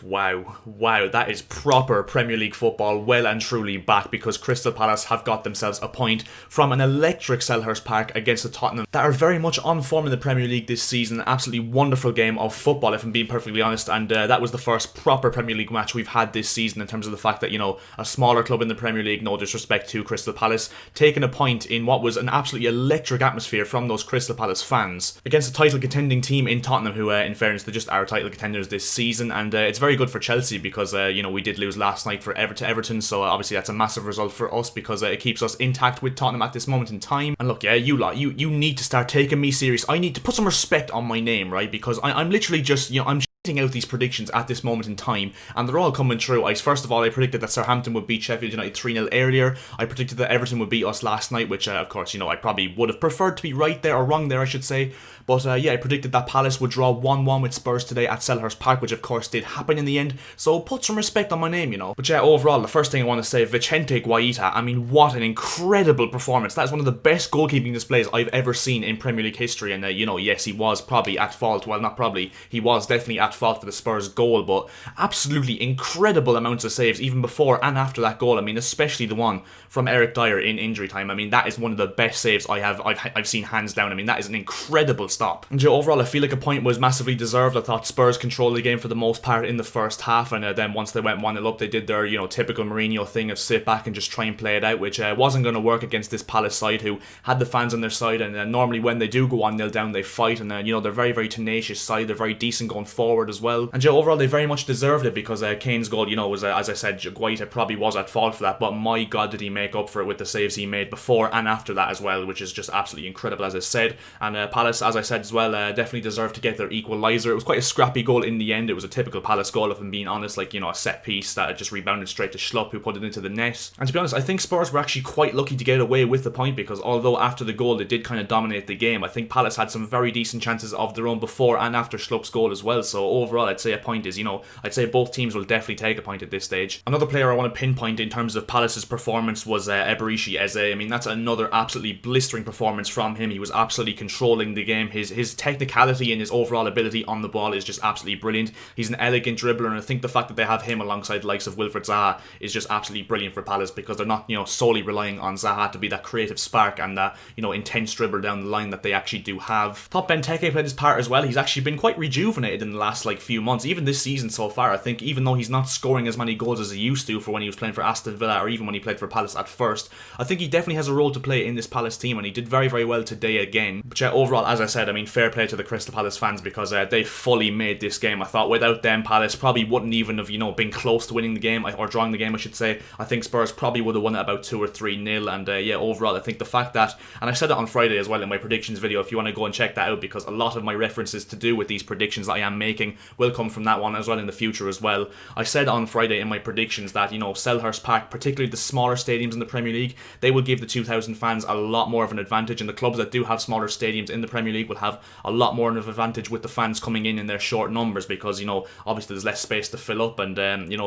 Wow, that is proper Premier League football, well and truly back, because Crystal Palace have got themselves a point from an electric Selhurst Park against the Tottenham that are very much on form in the Premier League this season. An absolutely wonderful game of football, if I'm being perfectly honest, and that was the first proper Premier League match we've had this season, in terms of the fact that, a smaller club in the Premier League, no disrespect to Crystal Palace, taking a point in what was an absolutely electric atmosphere from those Crystal Palace fans against a title contending team in Tottenham, who in fairness, they're just our title contenders this season. And it's very good for Chelsea because we did lose last night to Everton, so obviously that's a massive result for us, because it keeps us intact with Tottenham at this moment in time. And look, you lot, you need to start taking me serious. I need to put some respect on my name, right? Because I'm literally just, I'm out these predictions at this moment in time, and they're all coming true. First of all, I predicted that Southampton would beat Sheffield United 3-0 earlier. I predicted that Everton would beat us last night, which of course, I probably would have preferred to be right there, or wrong there I should say. But I predicted that Palace would draw 1-1 with Spurs today at Selhurst Park, which of course did happen in the end, so put some respect on my name, But overall, the first thing I want to say, Vicente Guaita, what an incredible performance. That is one of the best goalkeeping displays I've ever seen in Premier League history, and yes, he was probably at fault, well, not probably, he was definitely at fault for the Spurs goal, but absolutely incredible amounts of saves, even before and after that goal. Especially the one from Eric Dyer in injury time. That is one of the best saves I've seen hands down. That is an incredible stop. And overall, I feel like a point was massively deserved. I thought Spurs controlled the game for the most part in the first half, and then once they went 1-0 up, they did their typical Mourinho thing of sit back and just try and play it out, which wasn't going to work against this Palace side who had the fans on their side, and normally when they do go 1-0 down, they fight, and they're very, very tenacious side. They're very decent going forward as well. And overall, they very much deserved it, because Kane's goal, was, as I said, Guaita probably was at fault for that, but my God, did he make up for it with the saves he made before and after that as well, which is just absolutely incredible, as I said. And Palace, as I said as well, definitely deserved to get their equaliser. It was quite a scrappy goal in the end. It was a typical Palace goal, if I'm being honest, a set piece that just rebounded straight to Schlupp, who put it into the net. And to be honest, I think Spurs were actually quite lucky to get away with the point, because although after the goal they did kind of dominate the game, I think Palace had some very decent chances of their own before and after Schlupp's goal as well. So overall, I'd say a point is, I'd say both teams will definitely take a point at this stage. Another player I want to pinpoint in terms of Palace's performance was Eberici Eze. That's another absolutely blistering performance from him. He was absolutely controlling the game. His technicality and his overall ability on the ball is just absolutely brilliant. He's an elegant dribbler, and I think the fact that they have him alongside the likes of Wilfred Zaha is just absolutely brilliant for Palace, because they're not solely relying on Zaha to be that creative spark and that intense dribble down the line that they actually do have. Thought Benteke played his part as well. He's actually been quite rejuvenated in the last few months, even this season so far. I think even though he's not scoring as many goals as he used to for when he was playing for Aston Villa, or even when he played for Palace at first, I think he definitely has a role to play in this Palace team, and he did very, very well today again. But overall, as I said, fair play to the Crystal Palace fans, because they fully made this game. I thought without them, Palace probably wouldn't even have been close to winning the game, or drawing the game I should say. I think Spurs probably would have won it about 2 or 3-0, and overall I think the fact that, and I said it on Friday as well in my predictions video, if you want to go and check that out, because a lot of my references to do with these predictions that I am making will come from that one as well in the future as well. I said on Friday in my predictions that Selhurst Park, particularly the smaller stadiums in the Premier League, they will give the 2,000 fans a lot more of an advantage, and the clubs that do have smaller stadiums in the Premier League will have a lot more of an advantage with the fans coming in their short numbers, because obviously there's less space to fill up, and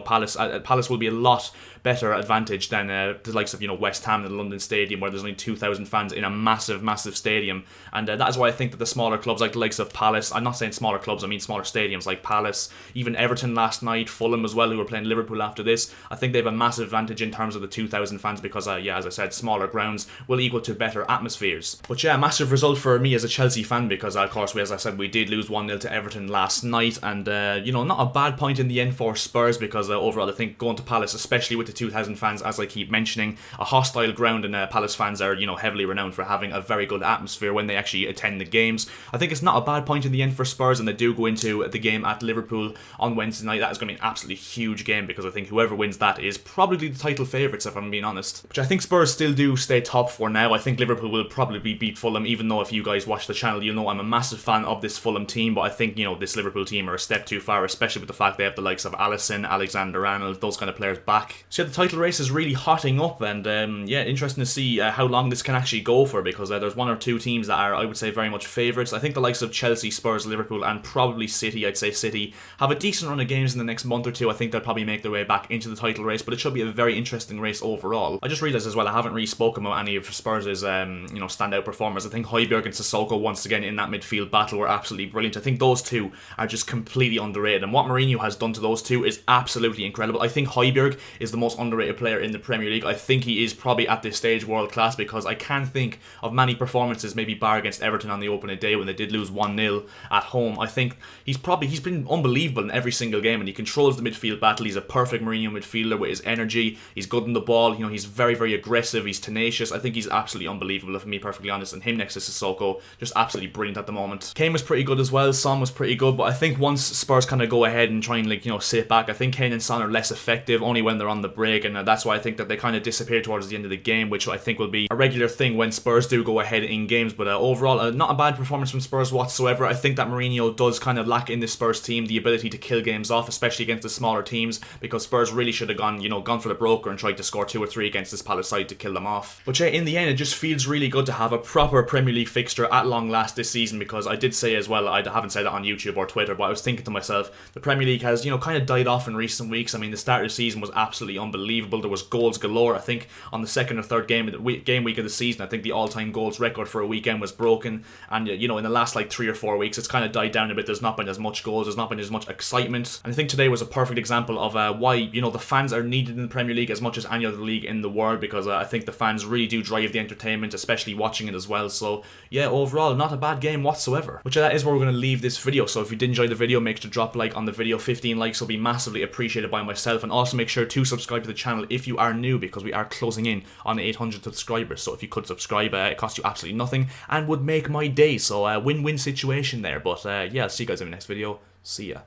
Palace will be a lot better advantage than the likes of West Ham in the London Stadium, where there's only 2,000 fans in a massive stadium. And that is why I think that the smaller clubs like the likes of Palace, I'm not saying smaller clubs, I mean smaller stadiums like Palace, even Everton last night, Fulham as well, who were playing Liverpool after this, I think they have a massive advantage in terms of the 2,000 fans, because as I said, smaller grounds will equal to better atmospheres. But massive result for me as a Chelsea fan, because of course, as I said, we did lose 1-0 to Everton last night, and not a bad point in the end for Spurs, because overall I think going to Palace, especially with the 2,000 fans, as I keep mentioning, a hostile ground, and Palace fans are heavily renowned for having a very good atmosphere when they actually attend the games. I think it's not a bad point in the end for Spurs, and they do go into the game at Liverpool on Wednesday night. That is going to be an absolutely huge game, because I think whoever wins that is probably the title favourites, if I'm being honest. Which I think Spurs still do stay top for now. I think Liverpool will probably beat Fulham, even though if you guys watch the channel, you'll know I'm a massive fan of this Fulham team, but I think this Liverpool team are a step too far, especially with the fact they have the likes of Alisson, Alexander-Arnold, those kind of players back. So the title race is really hotting up, and interesting to see how long this can actually go for, because there's one or two teams that are, I would say, very much favourites. I think the likes of Chelsea, Spurs, Liverpool, and probably City, I'd say City have a decent run of games in the next month or two. I think they'll probably make their way back into the title race, but it should be a very interesting race overall. I just realised as well I haven't really spoken about any of Spurs' standout performers. I think Højbjerg and Sissoko once again in that midfield battle were absolutely brilliant. I think those two are just completely underrated, and what Mourinho has done to those two is absolutely incredible. I think Højbjerg is the most underrated player in the Premier League. I think he is probably at this stage world class, because I can't think of many performances, maybe bar against Everton on the opening day when they did lose 1-0 at home. I think he's been unbelievable in every single game, and he controls the midfield battle. He's a perfect Mourinho midfielder with his energy. He's good in the ball. He's very, very aggressive. He's tenacious. I think he's absolutely unbelievable, if I'm being perfectly honest. And him next to Sissoko, just absolutely brilliant at the moment. Kane was pretty good as well. Son was pretty good, but I think once Spurs kind of go ahead and try and sit back, I think Kane and Son are less effective only when they're on the break, and that's why I think that they kind of disappear towards the end of the game, which I think will be a regular thing when Spurs do go ahead in games. But overall, not a bad performance from Spurs whatsoever. I think that Mourinho does kind of lack in this Spurs team the ability to kill games off, especially against the smaller teams, because Spurs really should have gone for the broker and tried to score 2 or 3 against this Palace side to kill them off. But yeah, in the end, it just feels really good to have a proper Premier League fixture at long last this season, because I did say as well, I haven't said it on YouTube or Twitter, but I was thinking to myself, the Premier League has, kind of died off in recent weeks. I mean, the start of the season was absolutely unbelievable. There was goals galore. I think on the second or third game week of the season, I think the all-time goals record for a weekend was broken, and in the last 3 or 4 weeks, it's kind of died down a bit. There's not been as much goals, there's not been as much excitement, and I think today was a perfect example of why the fans are needed in the Premier League as much as any other league in the world, because I think the fans really do drive the entertainment, especially watching it as well. So yeah, overall, not a bad game whatsoever. Which that is where we're going to leave this video. So if you did enjoy the video, make sure to drop a like on the video. 15 likes will be massively appreciated by myself, and also make sure to subscribe to the channel if you are new, because we are closing in on 800 subscribers. So if you could subscribe, it costs you absolutely nothing and would make my day. So win-win situation there. But yeah, I'll see you guys in the next video. See ya.